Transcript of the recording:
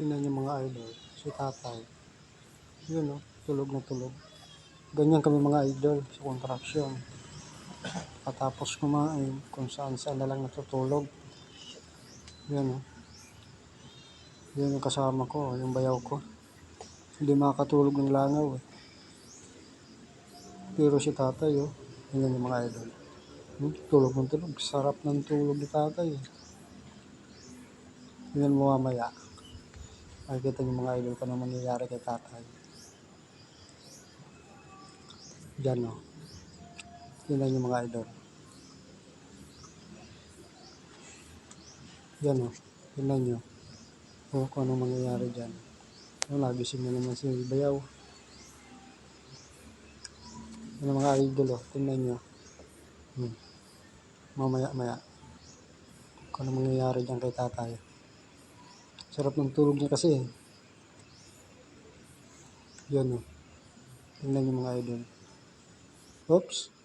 Tingnan niyo mga idol, si tatay. Yun o, tulog na tulog. Ganyan kami mga idol sa kontraksyon. Katapos kumain, kung saan saan na lang natutulog. Yan o. Yan yung kasama ko, yung bayaw ko. Hindi makakatulog ng langaw eh. Pero si tatay oh, yan yung mga idol. Tulog ng tulog. Sarap ng tulog ni tatay eh. Yan mo mamaya. Makikita niyo mga idol kung ano mangyayari kay tatay. Diyan o. Tingnan yung mga idol. Yan o. Tingnan nyo. O kung ano mangyayari dyan. Nagising na naman si bayaw. Yan mga idol o. Tingnan nyo. Mamaya-maya. Kung ano mangyayari dyan kay tatay. Sarap ng tulog niya kasi. Yan o. Tingnan nyo mga idol. Oops.